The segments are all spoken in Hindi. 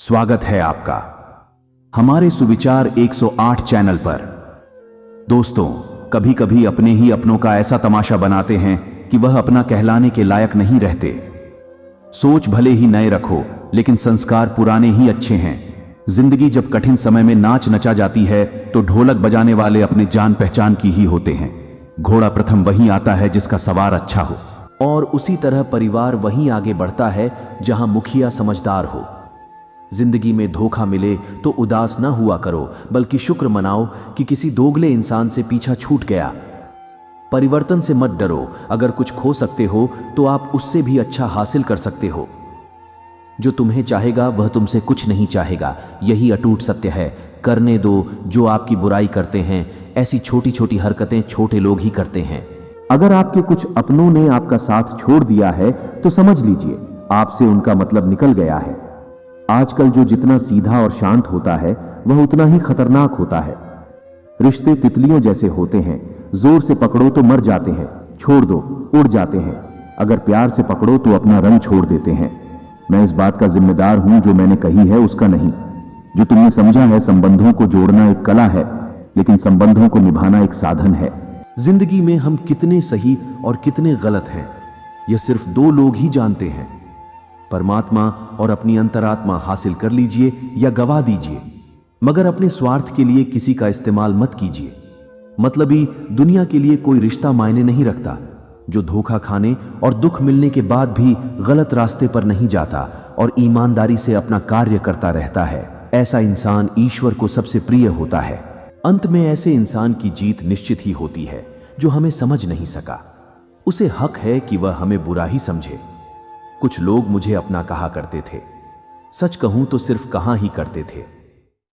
स्वागत है आपका हमारे सुविचार 108 चैनल पर। दोस्तों, कभी कभी अपने ही अपनों का ऐसा तमाशा बनाते हैं कि वह अपना कहलाने के लायक नहीं रहते। सोच भले ही नए रखो, लेकिन संस्कार पुराने ही अच्छे हैं। जिंदगी जब कठिन समय में नाच नचा जाती है तो ढोलक बजाने वाले अपने जान पहचान की ही होते हैं। घोड़ा प्रथम वहीं आता है जिसका सवार अच्छा हो, और उसी तरह परिवार वहीं आगे बढ़ता है जहां मुखिया समझदार हो। जिंदगी में धोखा मिले तो उदास न हुआ करो, बल्कि शुक्र मनाओ कि किसी दोगले इंसान से पीछा छूट गया। परिवर्तन से मत डरो, अगर कुछ खो सकते हो तो आप उससे भी अच्छा हासिल कर सकते हो। जो तुम्हें चाहेगा वह तुमसे कुछ नहीं चाहेगा, यही अटूट सत्य है। करने दो जो आपकी बुराई करते हैं, ऐसी छोटी छोटी हरकतें छोटे लोग ही करते हैं। अगर आपके कुछ अपनों ने आपका साथ छोड़ दिया है तो समझ लीजिए आपसे उनका मतलब निकल गया है। आजकल जो जितना सीधा और शांत होता है वह उतना ही खतरनाक होता है। रिश्ते तितलियों जैसे होते हैं, जोर से पकड़ो तो मर जाते हैं, छोड़ दो उड़ जाते हैं। अगर प्यार से पकड़ो तो अपना रंग छोड़ देते हैं। मैं इस बात का जिम्मेदार हूं, जो मैंने कही है उसका नहीं। जो तुमने समझा है संबंधों को जोड़ना एक कला है, लेकिन संबंधों को निभाना एक साधन है। जिंदगी में हम कितने सही और कितने गलत हैं, यह सिर्फ दो लोग ही जानते हैं। परमात्मा और अपनी अंतरात्मा हासिल कर लीजिए या गवा दीजिए, मगर अपने स्वार्थ के लिए किसी का इस्तेमाल मत कीजिए। मतलबी दुनिया के लिए कोई रिश्ता मायने नहीं रखता। जो धोखा खाने और दुख मिलने के बाद भी गलत रास्ते पर नहीं जाता और ईमानदारी से अपना कार्य करता रहता है, ऐसा इंसान ईश्वर को सबसे प्रिय होता है। अंत में ऐसे इंसान की जीत निश्चित ही होती है जो हमें समझ नहीं सका। उसे हक है कि वह हमें बुरा ही समझे। कुछ लोग मुझे अपना कहा करते थे, सच कहूं तो सिर्फ कहा ही करते थे।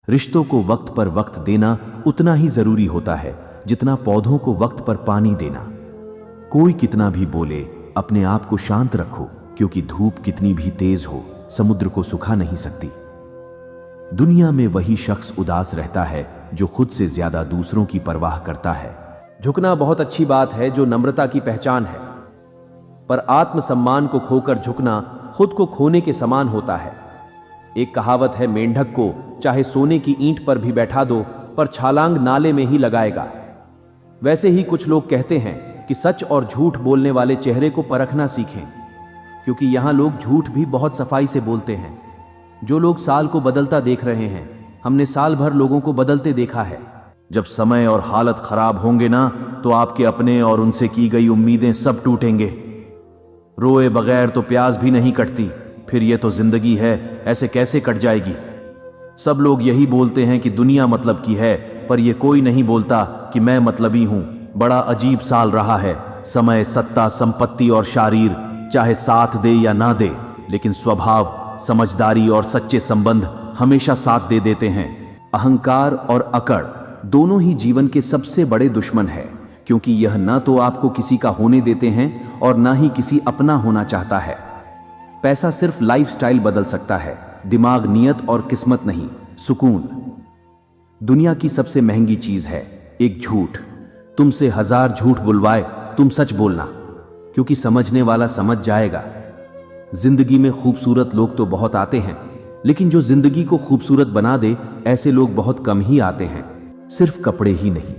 रिश्तों को वक्त पर वक्त देना उतना ही जरूरी होता है जितना पौधों को वक्त पर पानी देना। कोई कितना भी बोले, अपने आप को शांत रखो, क्योंकि धूप कितनी भी तेज हो समुद्र को सुखा नहीं सकती। दुनिया में वही शख्स उदास रहता है जो खुद से ज्यादा दूसरों की परवाह करता है। झुकना बहुत अच्छी बात है, जो नम्रता की पहचान है, पर आत्मसम्मान को खोकर झुकना खुद को खोने के समान होता है। एक कहावत है, मेंढक को चाहे सोने की ईंट पर भी बैठा दो, पर छलांग नाले में ही लगाएगा। वैसे ही कुछ लोग कहते हैं कि सच और झूठ बोलने वाले चेहरे को परखना सीखें, क्योंकि यहां लोग झूठ भी बहुत सफाई से बोलते हैं। जो लोग साल को बदलता देख रहे हैं, हमने साल भर लोगों को बदलते देखा है। जब समय और हालत खराब होंगे ना, तो आपके अपने और उनसे की गई उम्मीदें सब टूटेंगे। रोए बगैर तो प्यास भी नहीं कटती, फिर ये तो जिंदगी है, ऐसे कैसे कट जाएगी। सब लोग यही बोलते हैं कि दुनिया मतलब की है, पर ये कोई नहीं बोलता कि मैं मतलबी हूं। बड़ा अजीब साल रहा है। समय, सत्ता, संपत्ति और शारीर चाहे साथ दे या ना दे, लेकिन स्वभाव, समझदारी और सच्चे संबंध हमेशा साथ दे देते हैं। अहंकार और अकड़ दोनों ही जीवन के सबसे बड़े दुश्मन है, क्योंकि यह ना तो आपको किसी का होने देते हैं और ना ही किसी अपना होना चाहता है। पैसा सिर्फ लाइफस्टाइल बदल सकता है, दिमाग, नियत और किस्मत नहीं। सुकून दुनिया की सबसे महंगी चीज है, एक झूठ। तुमसे 1000 झूठ बुलवाए, तुम सच बोलना, क्योंकि समझने वाला समझ जाएगा। जिंदगी में खूबसूरत लोग तो बहुत आते हैं, लेकिन जो जिंदगी को खूबसूरत बना दे, ऐसे लोग बहुत कम ही आते हैं। सिर्फ कपड़े ही नहीं,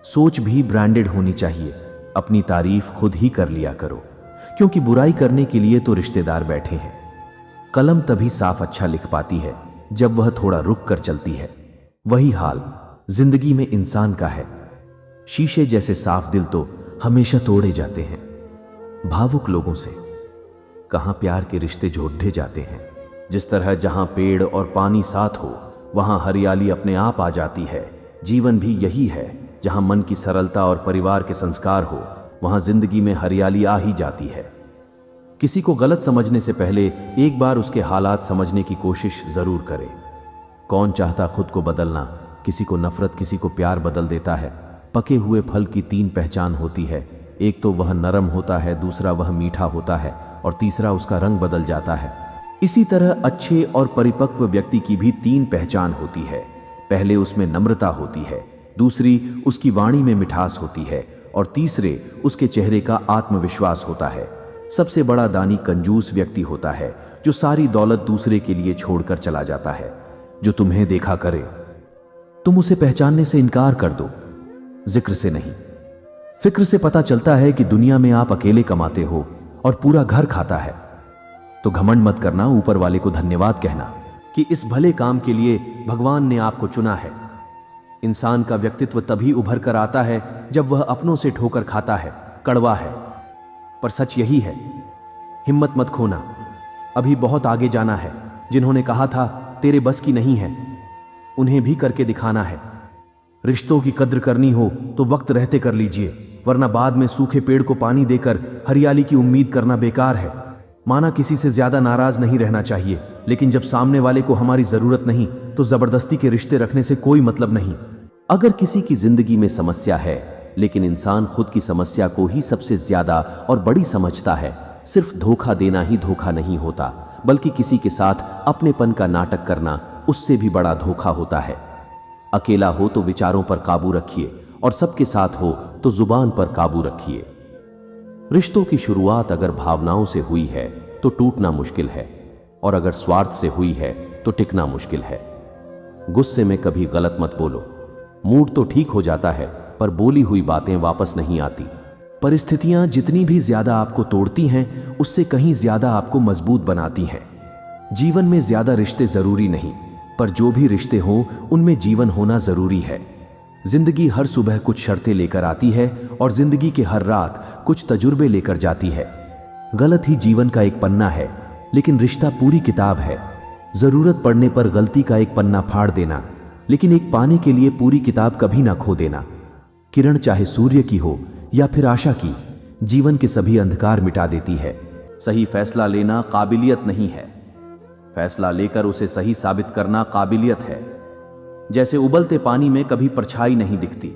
सोच भी ब्रांडेड होनी चाहिए। अपनी तारीफ खुद ही कर लिया करो, क्योंकि बुराई करने के लिए तो रिश्तेदार बैठे हैं। कलम तभी साफ अच्छा लिख पाती है जब वह थोड़ा रुक कर चलती है। वही हाल जिंदगी में इंसान का है। शीशे जैसे साफ दिल तो हमेशा तोड़े जाते हैं। भावुक लोगों से कहां प्यार के रिश्ते जोड़े जाते हैं। जिस तरह जहां पेड़ और पानी साथ हो, वहां हरियाली अपने आप आ जाती है। जीवन भी यही है, जहां मन की सरलता और परिवार के संस्कार हो, वहां जिंदगी में हरियाली आ ही जाती है। किसी को गलत समझने से पहले एक बार उसके हालात समझने की कोशिश जरूर करें। कौन चाहता खुद को बदलना? किसी को नफरत, किसी को प्यार बदल देता है। पके हुए फल की 3 पहचान होती है, एक तो वह नरम होता है, दूसरा वह मीठा होता है, और तीसरा उसका रंग बदल जाता है। इसी तरह अच्छे और परिपक्व व्यक्ति की भी 3 पहचान होती है। पहले उसमें नम्रता होती है, दूसरी उसकी वाणी में मिठास होती है, और तीसरे उसके चेहरे का आत्मविश्वास होता है। सबसे बड़ा दानी कंजूस व्यक्ति होता है, जो सारी दौलत दूसरे के लिए छोड़कर चला जाता है, जो तुम्हें देखा करे। तुम उसे पहचानने से इनकार कर दो, जिक्र से नहीं। फिक्र से पता चलता है कि दुनिया में आप अकेले कमाते हो और पूरा घर खाता है। तो घमंड मत करना, ऊपर वाले को धन्यवाद कहना कि इस भले काम के लिए भगवान ने आपको चुना है। इंसान का व्यक्तित्व तभी उभर कर आता है जब वह अपनों से ठोकर खाता है। कड़वा है, पर सच यही है। हिम्मत मत खोना, अभी बहुत आगे जाना है। जिन्होंने कहा था तेरे बस की नहीं है, उन्हें भी करके दिखाना है। रिश्तों की कद्र करनी हो तो वक्त रहते कर लीजिए, वरना बाद में सूखे पेड़ को पानी देकर हरियाली की उम्मीद करना बेकार है। माना किसी से ज्यादा नाराज नहीं रहना चाहिए, लेकिन जब सामने वाले को हमारी जरूरत नहीं तो जबरदस्ती के रिश्ते रखने से कोई मतलब नहीं। अगर किसी की जिंदगी में समस्या है, लेकिन इंसान खुद की समस्या को ही सबसे ज्यादा और बड़ी समझता है, सिर्फ धोखा देना ही धोखा नहीं होता, बल्कि किसी के साथ अपनेपन का नाटक करना उससे भी बड़ा धोखा होता है। अकेला हो तो विचारों पर काबू रखिए, और सबके साथ हो तो जुबान पर काबू रखिए। रिश्तों की शुरुआत अगर भावनाओं से हुई है तो टूटना मुश्किल है, और अगर स्वार्थ से हुई है तो टिकना मुश्किल है। गुस्से में कभी गलत मत बोलो। मूड तो ठीक हो जाता है, पर बोली हुई बातें वापस नहीं आती। परिस्थितियां जितनी भी ज्यादा आपको तोड़ती हैं, उससे कहीं ज्यादा आपको मजबूत बनाती हैं। जीवन में ज्यादा रिश्ते जरूरी नहीं, पर जो भी रिश्ते हों उनमें जीवन होना जरूरी है। जिंदगी हर सुबह कुछ शर्तें लेकर आती है, और जिंदगी के हर रात कुछ तजुर्बे लेकर जाती है। गलत ही जीवन का एक पन्ना है, लेकिन रिश्ता पूरी किताब है। जरूरत पड़ने पर गलती का एक पन्ना फाड़ देना, लेकिन एक पाने के लिए पूरी किताब कभी ना खो देना। किरण चाहे सूर्य की हो या फिर आशा की, जीवन के सभी अंधकार मिटा देती है। सही फैसला लेना काबिलियत नहीं है, फैसला लेकर उसे सही साबित करना काबिलियत है। जैसे उबलते पानी में कभी परछाई नहीं दिखती,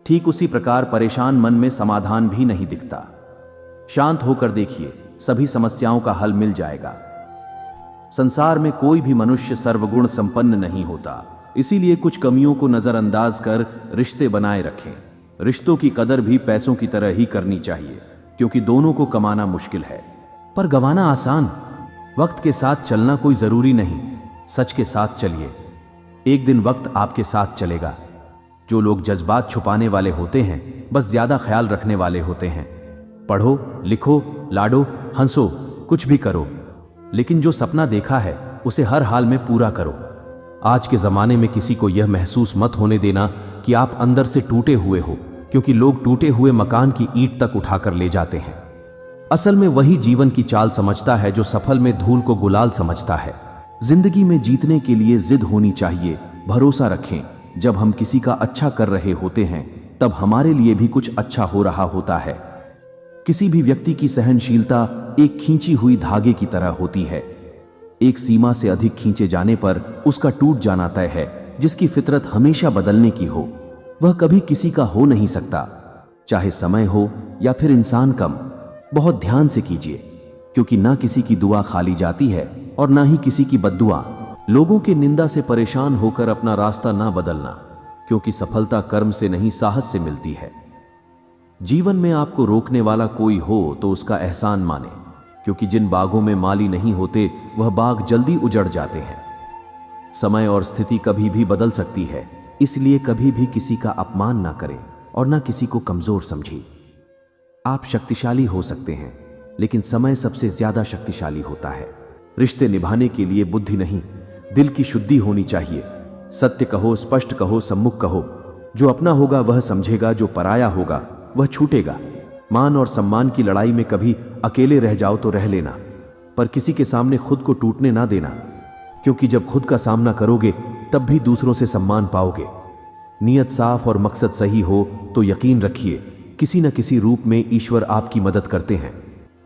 ठीक उसी प्रकार परेशान मन में समाधान भी नहीं दिखता। शांत होकर देखिए, सभी समस्याओं का हल मिल जाएगा। संसार में कोई भी मनुष्य सर्वगुण संपन्न नहीं होता, इसीलिए कुछ कमियों को नजरअंदाज कर रिश्ते बनाए रखें। रिश्तों की कदर भी पैसों की तरह ही करनी चाहिए, क्योंकि दोनों को कमाना मुश्किल है, पर गंवाना आसान। वक्त के साथ चलना कोई जरूरी नहीं, सच के साथ चलिए। एक दिन वक्त आपके साथ चलेगा। जो लोग जज्बात छुपाने वाले होते हैं, बस ज्यादा ख्याल रखने वाले होते हैं। पढ़ो, लिखो, लाडो, हंसो, कुछ भी करो, लेकिन जो सपना देखा है उसे हर हाल में पूरा करो। आज के जमाने में किसी को यह महसूस मत होने देना कि आप अंदर से टूटे हुए हो, क्योंकि लोग टूटे हुए मकान की ईंट तक उठाकर ले जाते हैं। असल में वही जीवन की चाल समझता है जो सफल में धूल को गुलाल समझता है। जिंदगी में जीतने के लिए जिद होनी चाहिए, भरोसा रखें। जब हम किसी का अच्छा कर रहे होते हैं, तब हमारे लिए भी कुछ अच्छा हो रहा होता है। किसी भी व्यक्ति की सहनशीलता एक खींची हुई धागे की तरह होती है। एक सीमा से अधिक खींचे जाने पर उसका टूट जाना तय है। जिसकी फितरत हमेशा बदलने की हो, वह कभी किसी का हो नहीं सकता, चाहे समय हो या फिर इंसान कम। बहुत ध्यान से कीजिए, क्योंकि ना किसी की दुआ खाली जाती है और ना ही किसी की बद्दुआ। लोगों के निंदा से परेशान होकर अपना रास्ता ना बदलना, क्योंकि सफलता कर्म से नहीं साहस से मिलती है। जीवन में आपको रोकने वाला कोई हो तो उसका एहसान माने, क्योंकि जिन बागों में माली नहीं होते वह बाग जल्दी उजड़ जाते हैं। समय और स्थिति कभी भी बदल सकती है, इसलिए कभी भी किसी का अपमान ना करें और ना किसी को कमजोर समझें। आप शक्तिशाली हो सकते हैं, लेकिन समय सबसे ज्यादा शक्तिशाली होता है। रिश्ते निभाने के लिए बुद्धि नहीं, दिल की शुद्धि होनी चाहिए। सत्य कहो, स्पष्ट कहो, सम्मुख कहो। जो अपना होगा वह समझेगा, जो पराया होगा वह छूटेगा। मान और सम्मान की लड़ाई में कभी अकेले रह जाओ तो रह लेना, पर किसी के सामने खुद को टूटने ना देना, क्योंकि जब खुद का सामना करोगे तब भी दूसरों से सम्मान पाओगे। नियत साफ और मकसद सही हो तो यकीन रखिए, किसी न किसी रूप में ईश्वर आपकी मदद करते हैं।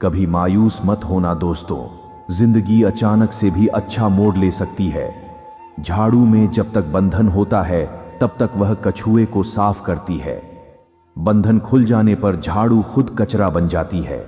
कभी मायूस मत होना दोस्तों, जिंदगी अचानक से भी अच्छा मोड़ ले सकती है। झाड़ू में जब तक बंधन होता है तब तक वह कछुए को साफ करती है। बंधन खुल जाने पर झाड़ू खुद कचरा बन जाती है।